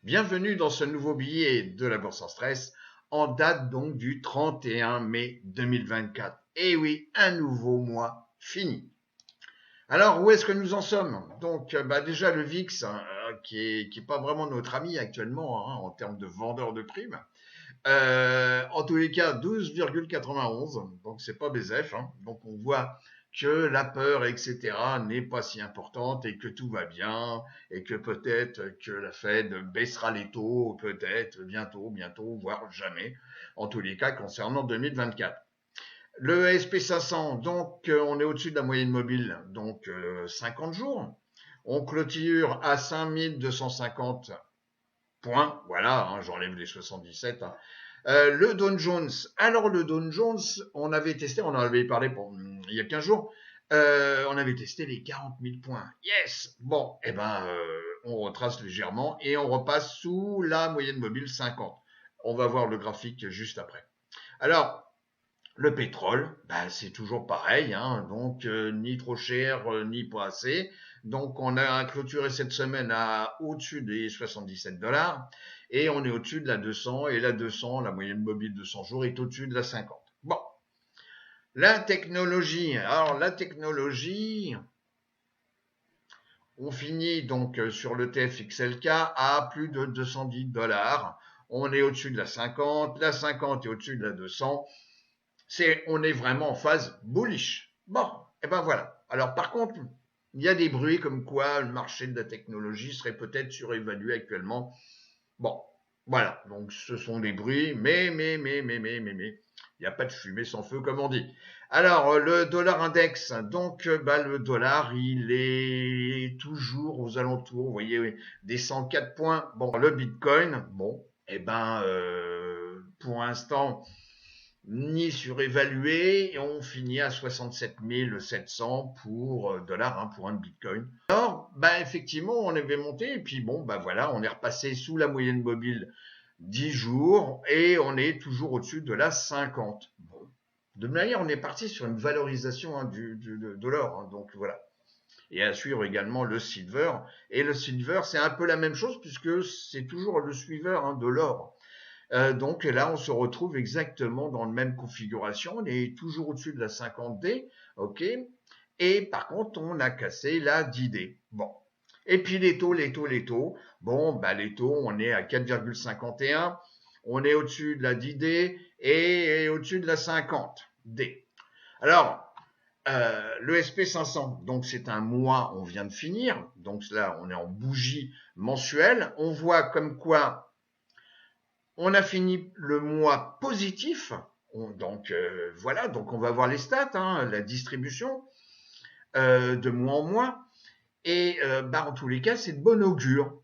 Bienvenue dans ce nouveau billet de la Bourse en stress en date donc du 31 mai 2024. Et oui, un nouveau mois fini. Alors, où est-ce que nous en sommes? Donc, déjà le VIX, qui est pas vraiment notre ami actuellement en termes de vendeur de primes. En tous les cas, 12,91, donc c'est pas BZF. Donc on voit que la peur, etc., n'est pas si importante et que tout va bien et que peut-être que la Fed baissera les taux, peut-être bientôt, voire jamais, en tous les cas concernant 2024. Le SP500, donc on est au-dessus de la moyenne mobile, donc 50 jours. On clôture à 5250 points, voilà, j'enlève les 77. Le Dow Jones. Alors le Dow Jones, on avait testé, on en avait parlé il y a 15 jours, on avait testé les 40 000 points. Yes. Bon, on retrace légèrement et on repasse sous la moyenne mobile 50. On va voir le graphique juste après. Alors, le pétrole, c'est toujours pareil, donc ni trop cher, ni pas assez. Donc on a clôturé cette semaine à au-dessus des 77 dollars et on est au-dessus de la 200 et la 200, la moyenne mobile de 100 jours est au-dessus de la 50. Bon, la technologie. Alors la technologie, on finit donc sur le TFXLK à plus de 210 dollars. On est au-dessus de la 50 est au-dessus de la 200. On est vraiment en phase bullish. Bon, et ben voilà. Alors par contre, il y a des bruits comme quoi le marché de la technologie serait peut-être surévalué actuellement. Bon, voilà. Donc ce sont des bruits, mais, il n'y a pas de fumée sans feu comme on dit. Alors le dollar index, donc le dollar, il est toujours aux alentours, vous voyez, des 104 points. Bon, le Bitcoin, bon, pour l'instant, ni surévalué, et on finit à 67 700 pour dollars pour un Bitcoin. Alors, effectivement, on avait monté, et puis voilà, on est repassé sous la moyenne mobile 10 jours, et on est toujours au-dessus de la 50. Bon. De manière, on est parti sur une valorisation de l'or, donc voilà. Et à suivre également le silver. Et le silver, c'est un peu la même chose, puisque c'est toujours le suiveur de l'or. Donc là, on se retrouve exactement dans la même configuration. On est toujours au-dessus de la 50D, ok. Et par contre, on a cassé la 10D. Bon. Et puis les taux. Bon, les taux, on est à 4,51. On est au-dessus de la 10D et au-dessus de la 50D. Alors, le SP500, donc c'est un mois, on vient de finir. Donc là, on est en bougie mensuelle. On voit comme quoi on a fini le mois positif, donc voilà, donc on va voir les stats, la distribution de mois en mois, et en tous les cas, c'est de bon augure.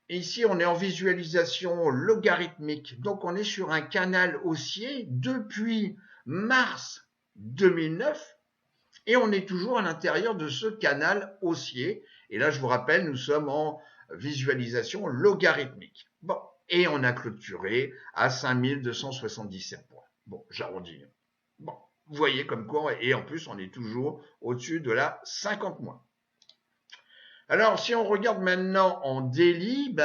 Et ici, on est en visualisation logarithmique, donc on est sur un canal haussier depuis mars 2009, et on est toujours à l'intérieur de ce canal haussier. Et là, je vous rappelle, nous sommes en visualisation logarithmique. Bon, et on a clôturé à 5277 points. Bon, j'arrondis. Bon, vous voyez comme quoi, et en plus, on est toujours au-dessus de la 50 mois. Alors, si on regarde maintenant en daily,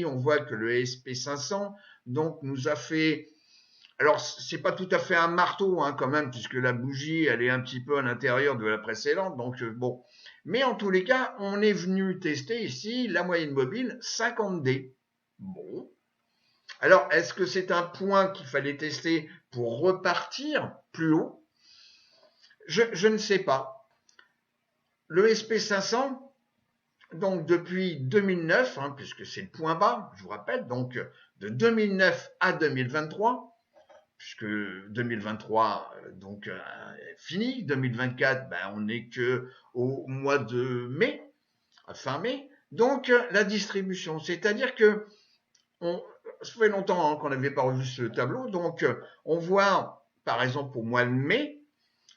on voit que le SP500 donc nous a fait. Alors, c'est pas tout à fait un marteau quand même, puisque la bougie, elle est un petit peu à l'intérieur de la précédente. Donc, bon. Mais en tous les cas, on est venu tester ici la moyenne mobile 50D. Bon. Alors, est-ce que c'est un point qu'il fallait tester pour repartir plus haut? Je ne sais pas. Le SP500, donc depuis 2009, puisque c'est le point bas, je vous rappelle, donc de 2009 à 2023, puisque 2023 donc fini, 2024 on n'est que au mois de mai, fin mai. Donc la distribution, c'est-à-dire que ça fait longtemps qu'on n'avait pas revu ce tableau, donc on voit par exemple au mois de mai,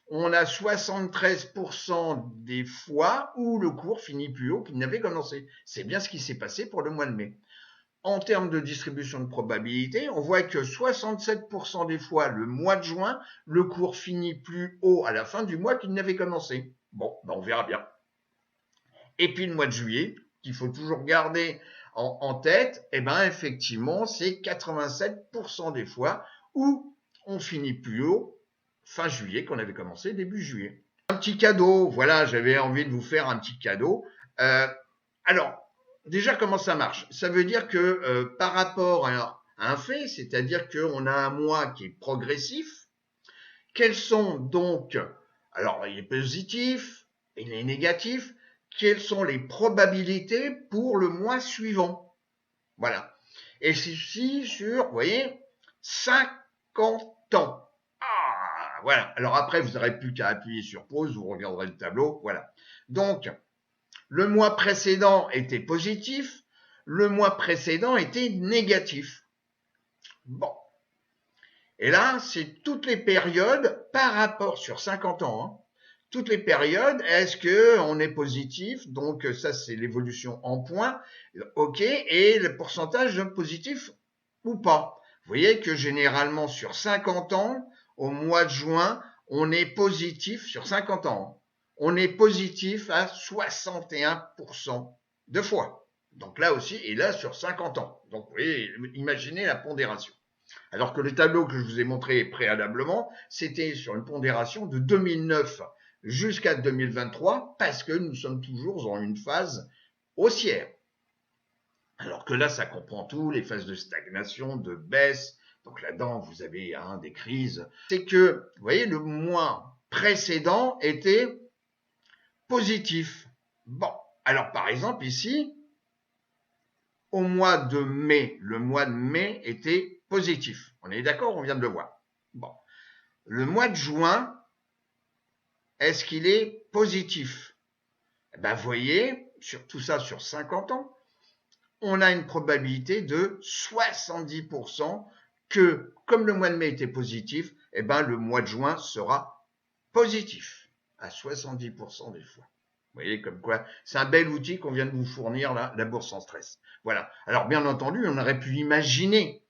on a 73% des fois où le cours finit plus haut qu'il n'avait commencé. C'est bien ce qui s'est passé pour le mois de mai. En termes de distribution de probabilité, on voit que 67% des fois, le mois de juin, le cours finit plus haut à la fin du mois qu'il n'avait commencé. Bon, on verra bien. Et puis le mois de juillet, qu'il faut toujours garder en tête, eh ben effectivement, c'est 87% des fois où on finit plus haut fin juillet qu'on avait commencé début juillet. Un petit cadeau, voilà, j'avais envie de vous faire un petit cadeau. Alors, déjà, comment ça marche? Ça veut dire que par rapport à un fait, c'est-à-dire qu'on a un mois qui est progressif, quels sont donc, alors il est positif, il est négatif, quelles sont les probabilités pour le mois suivant? Voilà. Et ceci sur, vous voyez, 50 ans. Ah, voilà. Alors après, vous n'aurez plus qu'à appuyer sur pause, vous regarderez le tableau, voilà. Donc, le mois précédent était positif, le mois précédent était négatif. Bon. Et là, c'est toutes les périodes par rapport sur 50 ans. Hein, toutes les périodes, est-ce que on est positif? Donc ça, c'est l'évolution en points. OK. Et le pourcentage de positif ou pas. Vous voyez que généralement sur 50 ans, au mois de juin, on est positif sur 50 ans. On est positif à 61% de fois. Donc là aussi, et là sur 50 ans. Donc vous voyez, imaginez la pondération. Alors que le tableau que je vous ai montré préalablement, c'était sur une pondération de 2009 jusqu'à 2023, parce que nous sommes toujours dans une phase haussière. Alors que là, ça comprend tout, les phases de stagnation, de baisse. Donc là-dedans, vous avez des crises. C'est que, vous voyez, le mois précédent était positif. Bon, alors par exemple ici, au mois de mai, le mois de mai était positif. On est d'accord, on vient de le voir. Bon, le mois de juin, est-ce qu'il est positif? Ben, vous voyez, sur tout ça sur 50 ans, on a une probabilité de 70% que, comme le mois de mai était positif, eh ben, le mois de juin sera positif à 70% des fois. Vous voyez, comme quoi, c'est un bel outil qu'on vient de vous fournir, là, la bourse sans stress. Voilà. Alors, bien entendu, on aurait pu imaginer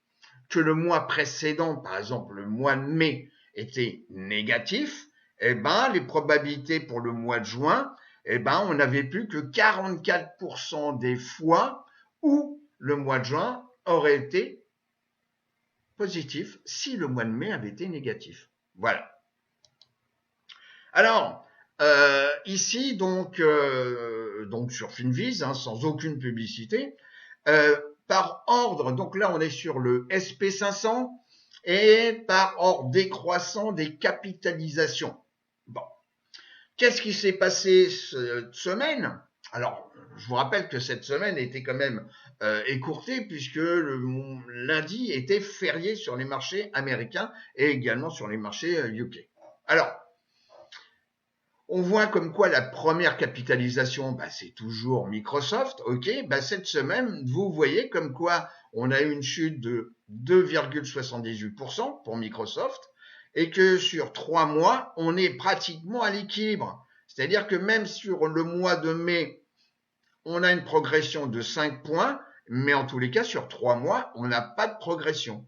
que le mois précédent, par exemple, le mois de mai, était négatif. Eh ben, les probabilités pour le mois de juin, eh ben, on n'avait plus que 44% des fois où le mois de juin aurait été positif si le mois de mai avait été négatif. Voilà. Alors, ici, donc sur Finviz, hein, sans aucune publicité, par ordre, donc là on est sur le SP500 et par ordre décroissant des capitalisations. Bon, qu'est-ce qui s'est passé cette semaine? Alors, je vous rappelle que cette semaine était quand même écourtée puisque le lundi était férié sur les marchés américains et également sur les marchés UK. Alors, on voit comme quoi la première capitalisation, c'est toujours Microsoft. OK, cette semaine, vous voyez comme quoi on a eu une chute de 2,78% pour Microsoft et que sur 3 mois, on est pratiquement à l'équilibre. C'est-à-dire que même sur le mois de mai, on a une progression de 5 points, mais en tous les cas, sur 3 mois, on n'a pas de progression.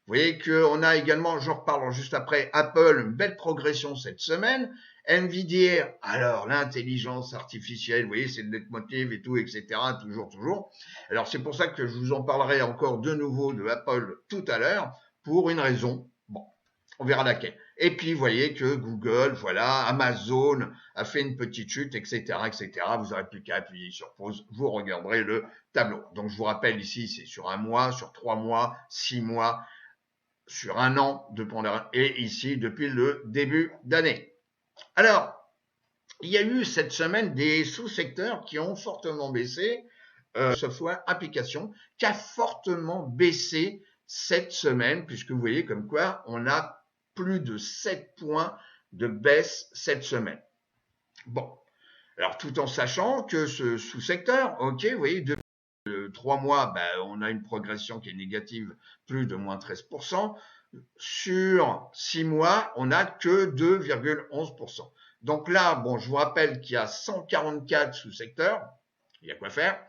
Vous voyez qu'on a également, j'en reparle juste après, Apple, une belle progression cette semaine. Nvidia, alors l'intelligence artificielle, vous voyez, c'est le leitmotiv et tout, etc. Toujours. Alors c'est pour ça que je vous en parlerai encore de nouveau de Apple tout à l'heure, pour une raison. Bon, on verra laquelle. Et puis vous voyez que Google, voilà, Amazon a fait une petite chute, etc., etc. Vous n'aurez plus qu'à appuyer sur pause, vous regarderez le tableau. Donc je vous rappelle ici, c'est sur 1 mois, sur 3 mois, 6 mois, sur 1 an de pondération, et ici depuis le début d'année. Alors, il y a eu cette semaine des sous-secteurs qui ont fortement baissé, software application, qui a fortement baissé cette semaine, puisque vous voyez comme quoi on a plus de 7 points de baisse cette semaine. Bon, alors tout en sachant que ce sous-secteur, ok, vous voyez, depuis 3 mois, on a une progression qui est négative, plus de moins 13%. Sur 6 mois, on n'a que 2,11%. Donc là, bon, je vous rappelle qu'il y a 144 sous-secteurs, il y a quoi faire.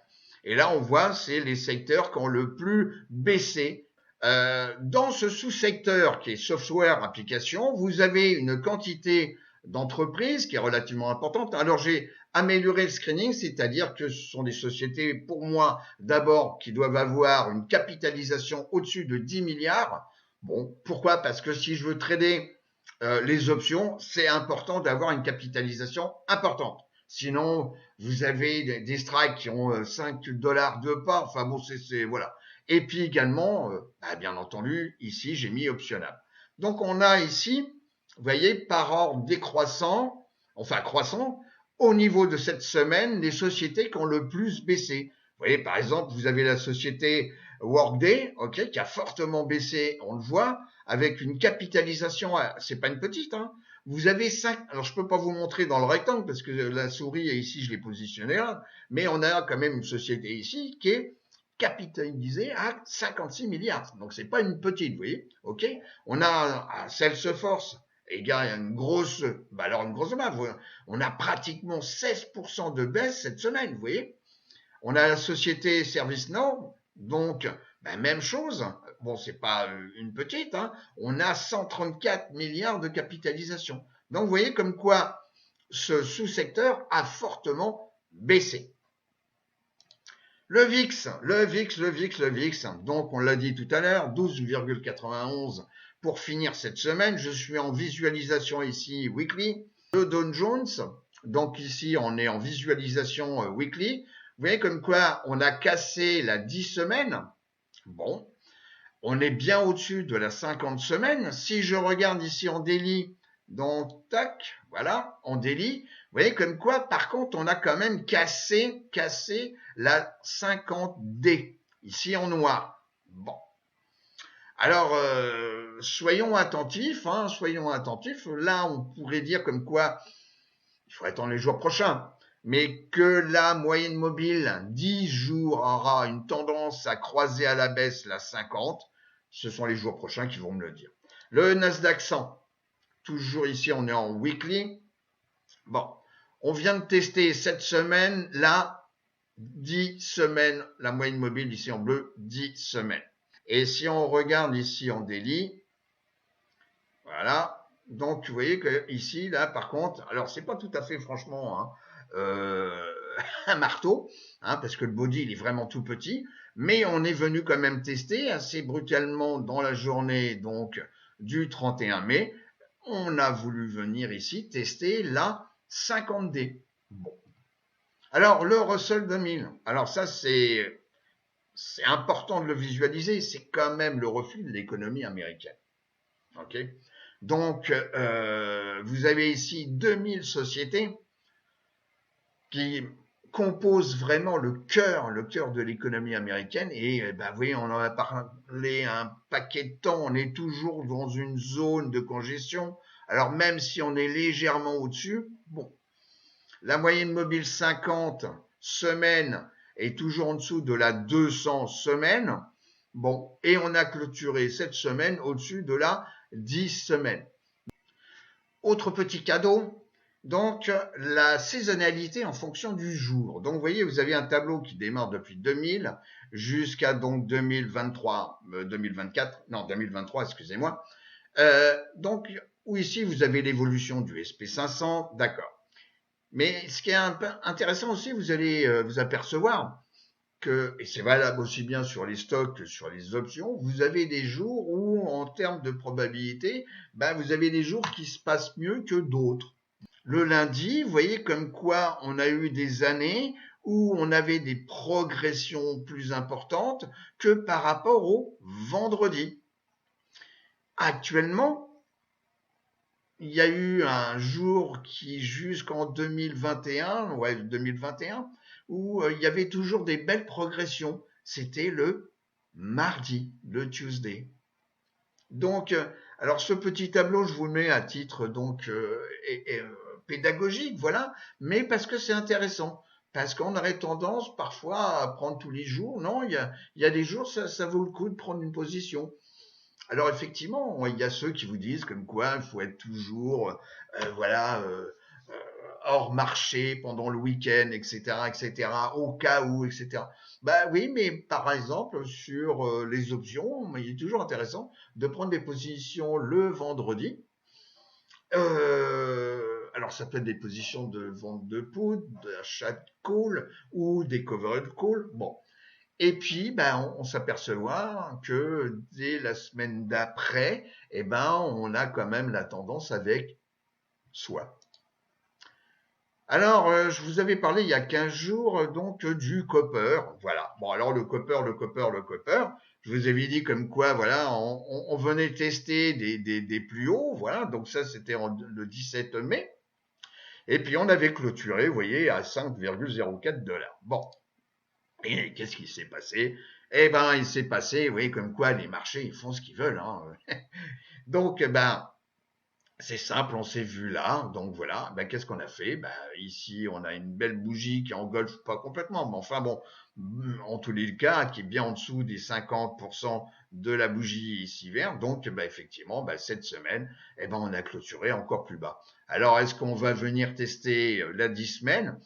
Et là, on voit, c'est les secteurs qui ont le plus baissé. Dans ce sous-secteur qui est software application, vous avez une quantité d'entreprise qui est relativement importante. Alors j'ai amélioré le screening, c'est-à-dire que ce sont des sociétés, pour moi, d'abord, qui doivent avoir une capitalisation au-dessus de 10 milliards. Bon, pourquoi? Parce que si je veux trader les options, c'est important d'avoir une capitalisation importante. Sinon, vous avez des strikes qui ont 5 dollars de part. Enfin bon, voilà. Et puis également, bien entendu, ici, j'ai mis optionnel. Donc on a ici, vous voyez, par ordre décroissant, enfin croissant, au niveau de cette semaine, les sociétés qui ont le plus baissé. Vous voyez, par exemple, vous avez la société Workday, ok, qui a fortement baissé, on le voit, avec une capitalisation, c'est pas une petite, hein. Vous avez 5, alors je peux pas vous montrer dans le rectangle parce que la souris est ici, je l'ai positionnée là, mais on a quand même une société ici qui est capitalisée à 56 milliards. Donc c'est pas une petite, vous voyez, ok. On a Salesforce, et il y a une grosse, alors une grosse main, on a pratiquement 16% de baisse cette semaine, vous voyez. On a la société ServiceNow, donc même chose. Bon, c'est pas une petite, hein. On a 134 milliards de capitalisation. Donc vous voyez comme quoi ce sous-secteur a fortement baissé. Le VIX, le VIX, le VIX, le VIX. Donc on l'a dit tout à l'heure, 12,91 pour finir cette semaine. Je suis en visualisation ici weekly. Le Dow Jones, donc ici on est en visualisation weekly. Vous voyez comme quoi on a cassé la 10 semaines. Bon, on est bien au-dessus de la 50 semaines. Si je regarde ici en daily, donc tac, voilà, en daily, vous voyez comme quoi par contre on a quand même cassé la 50D, ici en noir. Bon. Alors, soyons attentifs, hein, soyons attentifs. Là, on pourrait dire comme quoi il faudrait attendre les jours prochains, mais que la moyenne mobile 10 jours aura une tendance à croiser à la baisse la 50, ce sont les jours prochains qui vont me le dire. Le Nasdaq 100, toujours ici on est en weekly. Bon, on vient de tester cette semaine, là, 10 semaines, la moyenne mobile ici en bleu, 10 semaines. Et si on regarde ici en daily, voilà, donc, vous voyez que ici, là, par contre, alors c'est pas tout à fait, franchement, hein, un marteau, hein, parce que le body, il est vraiment tout petit, mais on est venu quand même tester assez brutalement dans la journée, donc, du 31 mai. On a voulu venir ici tester la 50D. Bon. Alors, le Russell 2000. Alors, ça, c'est important de le visualiser. C'est quand même le reflet de l'économie américaine. OK? Donc, vous avez ici 2000 sociétés qui composent vraiment le cœur de l'économie américaine. Et vous voyez, on en a parlé un paquet de temps, on est toujours dans une zone de congestion. Alors même si on est légèrement au-dessus, bon, la moyenne mobile 50 semaines est toujours en dessous de la 200 semaines. Bon, et on a clôturé cette semaine au-dessus de la 10 semaines. Autre petit cadeau, donc la saisonnalité en fonction du jour. Donc vous voyez, vous avez un tableau qui démarre depuis 2000 jusqu'à donc 2023, 2024, non 2023, excusez-moi. Donc où ici vous avez l'évolution du SP500, d'accord. Mais ce qui est un peu intéressant aussi, vous allez vous apercevoir que, et c'est valable aussi bien sur les stocks que sur les options, vous avez des jours où, en termes de probabilité, vous avez des jours qui se passent mieux que d'autres. Le lundi, vous voyez comme quoi on a eu des années où on avait des progressions plus importantes que par rapport au vendredi. Actuellement, il y a eu un jour qui, jusqu'en 2021, où il y avait toujours des belles progressions. C'était le mardi, le Tuesday. Donc, alors ce petit tableau, je vous le mets à titre donc pédagogique, voilà, mais parce que c'est intéressant. Parce qu'on aurait tendance parfois à prendre tous les jours. Non, il y a des jours, ça vaut le coup de prendre une position. Alors effectivement, il y a ceux qui vous disent comme quoi il faut être toujours, hors marché pendant le week-end, etc., au cas où, etc. Oui, mais par exemple sur les options, il est toujours intéressant de prendre des positions le vendredi. alors ça peut être des positions de vente de poudre, d'achat de call ou des covered call. Bon. Et puis, ben, on s'aperçoit que dès la semaine d'après, eh ben, on a quand même la tendance avec soi. Alors, je vous avais parlé il y a 15 jours donc du copper. Voilà. Bon, alors le copper. Je vous avais dit comme quoi, voilà, on venait tester des plus hauts. Voilà. Donc ça, c'était le 17 mai. Et puis on avait clôturé, vous voyez, à 5,04 $. Bon. Et qu'est-ce qui s'est passé? Eh ben, il s'est passé, oui, comme quoi les marchés, ils font ce qu'ils veulent, hein. Donc, ben, c'est simple, on s'est vu là, donc voilà, ben, qu'est-ce qu'on a fait? Ben, ici, on a une belle bougie qui engolfe pas complètement, mais enfin bon, en tous les cas, qui est bien en dessous des 50% de la bougie ici verte, donc ben, effectivement, ben, cette semaine, eh ben, on a clôturé encore plus bas. Alors, est-ce qu'on va venir tester la 10 semaines?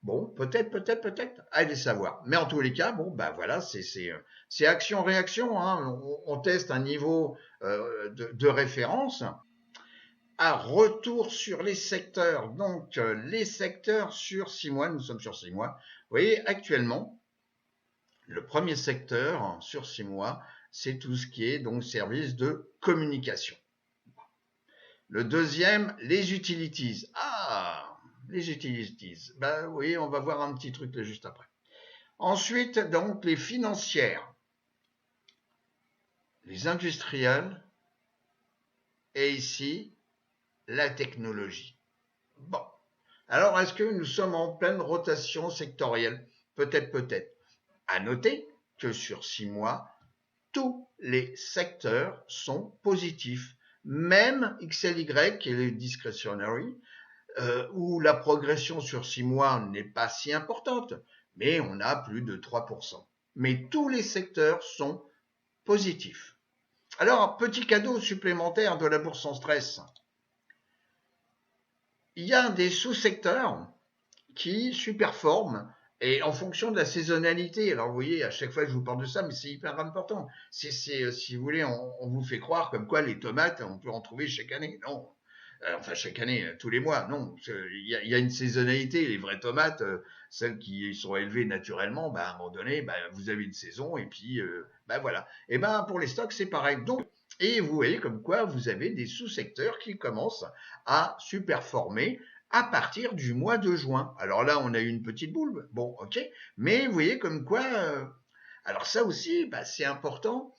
Bon, peut-être, allez savoir. Mais en tous les cas, bon, bah voilà, c'est action-réaction, hein. On teste un niveau de référence. À retour sur les secteurs. Donc, les secteurs sur 6 mois, nous sommes sur 6 mois. Vous voyez, actuellement, le premier secteur sur 6 mois, c'est tout ce qui est donc service de communication. Le deuxième, les utilities. Ah, les utilities. Ben oui, on va voir un petit truc là juste après. Ensuite, donc, les financières, les industriels et ici, la technologie. Bon. Alors, est-ce que nous sommes en pleine rotation sectorielle? Peut-être. À noter que sur 6 mois, tous les secteurs sont positifs. Même XLY, qui est le discretionary, où la progression sur 6 mois n'est pas si importante, mais on a plus de 3%. Mais tous les secteurs sont positifs. Alors, petit cadeau supplémentaire de la bourse en stress. Il y a des sous-secteurs qui superforment et en fonction de la saisonnalité. Alors, vous voyez, à chaque fois, je vous parle de ça, mais c'est hyper important. Si vous voulez, on vous fait croire comme quoi les tomates, on peut en trouver chaque année. Non. Enfin, chaque année, tous les mois. Non, il y a une saisonnalité. Les vraies tomates, celles qui sont élevées naturellement, bah, à un moment donné, bah, vous avez une saison et puis, bah, voilà. Et ben, pour les stocks, c'est pareil. Donc, et vous voyez comme quoi vous avez des sous-secteurs qui commencent à superformer à partir du mois de juin. Alors là, on a eu une petite boule, bon, ok, mais vous voyez comme quoi, alors ça aussi, bah, c'est important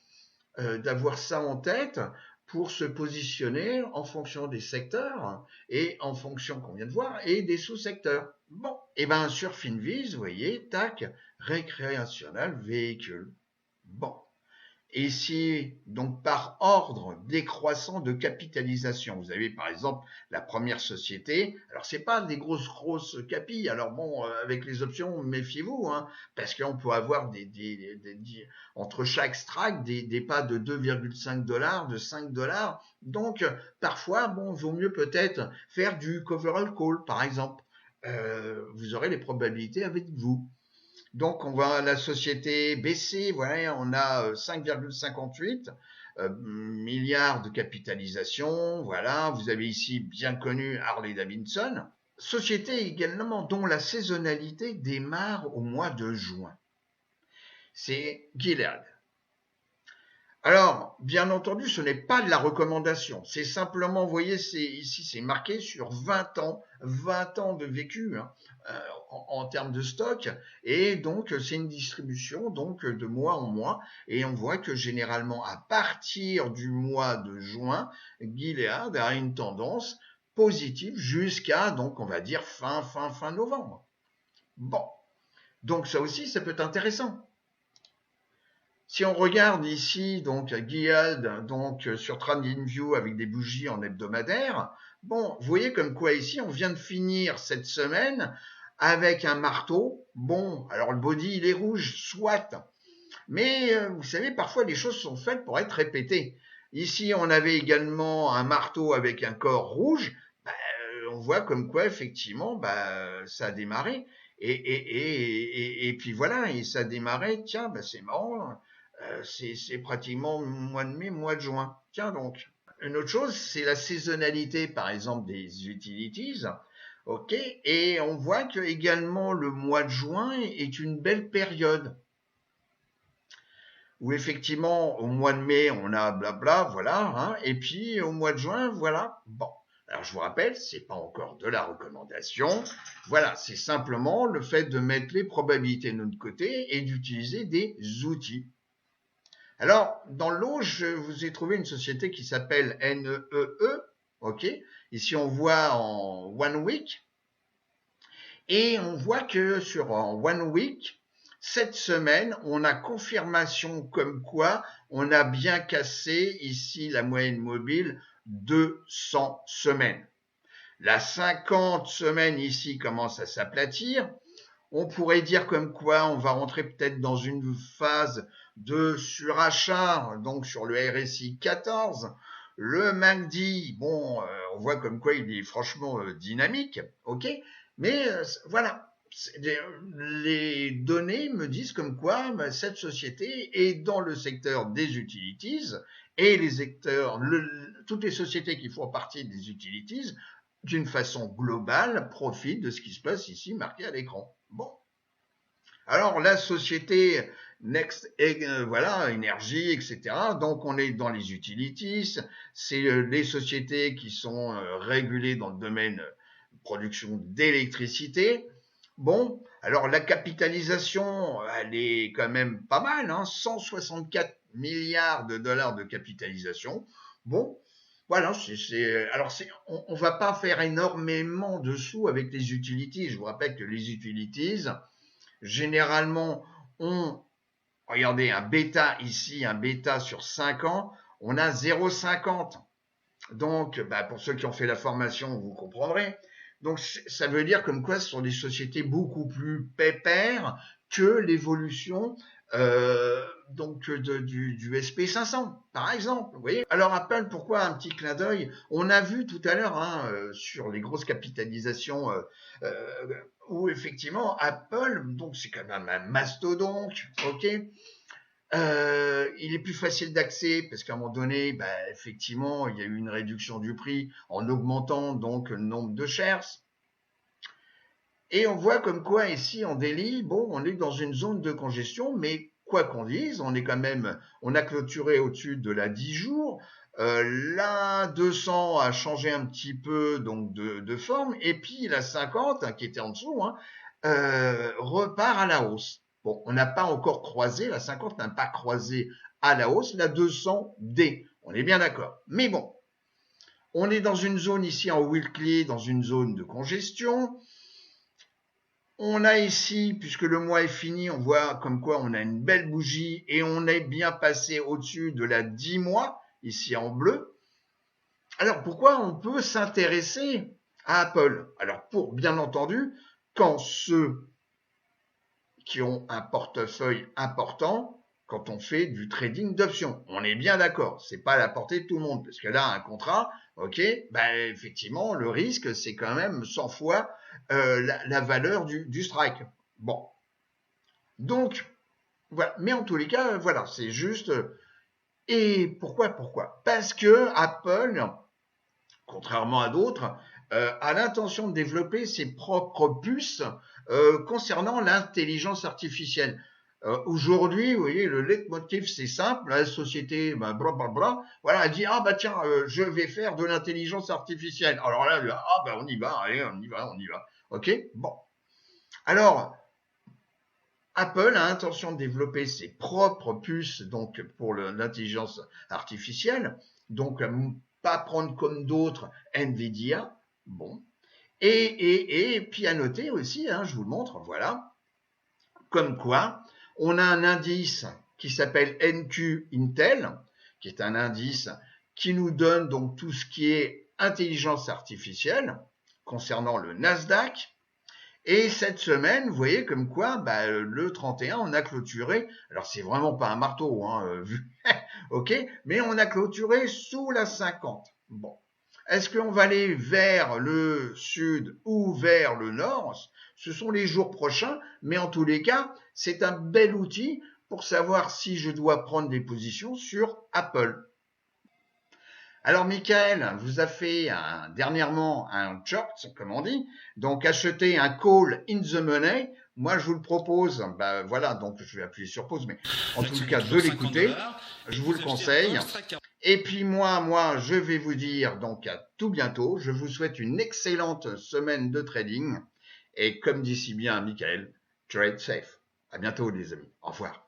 d'avoir ça en tête pour se positionner en fonction des secteurs et en fonction qu'on vient de voir et des sous-secteurs. Bon, et ben sur Finviz, vous voyez, tac, récréationnel véhicule. Bon. Et si, donc, par ordre décroissant de capitalisation, vous avez par exemple la première société, alors c'est pas des grosses capilles, alors bon, avec les options, méfiez-vous, hein, parce qu'on peut avoir entre chaque strike des pas de 2,5 $, de 5 $, donc parfois, bon, vaut mieux peut-être faire du coverall call, par exemple. Vous aurez les probabilités avec vous. Donc, on voit la société baisser, voilà, on a 5,58 milliards de capitalisation, voilà, vous avez ici bien connu Harley Davidson, société également dont la saisonnalité démarre au mois de juin. C'est Gilead. Alors, bien entendu, ce n'est pas de la recommandation. C'est simplement, vous voyez, ici, c'est marqué sur 20 ans de vécu hein, en termes de stock. Et donc, c'est une distribution donc de mois en mois. Et on voit que généralement, à partir du mois de juin, Gilead a une tendance positive jusqu'à, donc, on va dire, fin novembre. Bon. Donc, ça aussi, ça peut être intéressant. Si on regarde ici, donc, Gilead, donc, sur TradingView avec des bougies en hebdomadaire, bon, vous voyez comme quoi ici, on vient de finir cette semaine avec un marteau. Bon, alors le body, il est rouge, soit. Mais, vous savez, parfois, les choses sont faites pour être répétées. Ici, on avait également un marteau avec un corps rouge. Ben, on voit comme quoi, effectivement, ben, ça a démarré. Et puis voilà, et ça a démarré, tiens, ben, c'est marrant, c'est pratiquement mois de mai, mois de juin. Tiens donc. une autre chose, c'est la saisonnalité, par exemple, des utilities. OK, et on voit que également le mois de juin est une belle période où effectivement au mois de mai on a blabla, voilà, hein, et puis au mois de juin, voilà. Bon, alors je vous rappelle, c'est pas encore de la recommandation, voilà, c'est simplement le fait de mettre les probabilités de notre côté et d'utiliser des outils. Alors, dans l'eau, je vous ai trouvé une société qui s'appelle NEE, ok. Ici, on voit en One Week, et on voit que sur en One Week, cette semaine, on a confirmation comme quoi on a bien cassé ici la moyenne mobile 200 semaines. La 50 semaines ici commence à s'aplatir. On pourrait dire comme quoi on va rentrer peut-être dans une phase de surachat, donc sur le RSI 14. Le MACD, bon, on voit comme quoi il est franchement dynamique, ok, mais voilà, les données me disent comme quoi cette société est dans le secteur des utilities et les secteurs, toutes les sociétés qui font partie des utilities, d'une façon globale, profitent de ce qui se passe ici marqué à l'écran. Bon. Alors la société Next, voilà, énergie, etc. Donc on est dans les utilities, c'est les sociétés qui sont régulées dans le domaine production d'électricité. Bon, alors la capitalisation, elle est quand même pas mal, hein, 164 milliards de dollars de capitalisation. Bon, voilà, on va pas faire énormément de sous avec les utilities. Je vous rappelle que les utilities, généralement, ont, regardez, un bêta ici, un bêta sur 5 ans, on a 0,50. Donc, pour ceux qui ont fait la formation, vous comprendrez. Donc, ça veut dire comme quoi ce sont des sociétés beaucoup plus pépères que l'évolution du SP500, par exemple. Vous voyez. Alors Apple, pourquoi un petit clin d'œil? On a vu tout à l'heure sur les grosses capitalisations où effectivement Apple, donc c'est quand même un mastodonte, ok. Il est plus facile d'accès parce qu'à un moment donné, effectivement, il y a eu une réduction du prix en augmentant donc le nombre de shares. Et on voit comme quoi ici en Delhi, bon, on est dans une zone de congestion, mais quoi qu'on dise, on a clôturé au-dessus de la 10 jours. La 200 a changé un petit peu donc de forme, et puis la 50, qui était en dessous, repart à la hausse. Bon, on n'a pas encore croisé, la 50 n'a pas croisé à la hausse, la 200D, on est bien d'accord. Mais bon, on est dans une zone ici en weekly, dans une zone de congestion. On a ici, puisque le mois est fini, on voit comme quoi on a une belle bougie et on est bien passé au-dessus de la 10 mois, ici en bleu. Alors pourquoi on peut s'intéresser à Apple? Alors pour, bien entendu, quand ceux qui ont un portefeuille important, quand on fait du trading d'options. On est bien d'accord, c'est pas à la portée de tout le monde, parce que là, un contrat, ok, effectivement, le risque, c'est quand même 100 fois la valeur du strike. Bon. Donc, voilà. Mais en tous les cas, voilà, c'est juste. Et pourquoi? Parce que Apple, contrairement à d'autres, a l'intention de développer ses propres puces concernant l'intelligence artificielle. Aujourd'hui, vous voyez, le leitmotiv, c'est simple, la société, voilà, elle dit, tiens, je vais faire de l'intelligence artificielle. Alors là, on y va, allez, on y va. Ok, bon. Alors, Apple a l'intention de développer ses propres puces, donc, pour l'intelligence artificielle, donc, pas prendre comme d'autres Nvidia, bon. Et puis à noter aussi, je vous le montre, voilà, comme quoi, on a un indice qui s'appelle NQ Intel, qui est un indice qui nous donne donc tout ce qui est intelligence artificielle concernant le Nasdaq. Et cette semaine, vous voyez comme quoi, le 31, on a clôturé, alors c'est vraiment pas un marteau, ok, mais on a clôturé sous la 50. Bon. Est-ce qu'on va aller vers le sud ou vers le nord? Ce sont les jours prochains, mais en tous les cas, c'est un bel outil pour savoir si je dois prendre des positions sur Apple. Alors, Michael vous a fait dernièrement un short, comme on dit, donc acheter un call in the money. Moi, je vous le propose. Ben voilà, donc je vais appuyer sur pause, mais en tout cas de l'écouter. Je vous le conseille. Et puis moi, je vais vous dire donc à tout bientôt. Je vous souhaite une excellente semaine de trading. Et comme dit si bien Michael, trade safe. À bientôt les amis. Au revoir.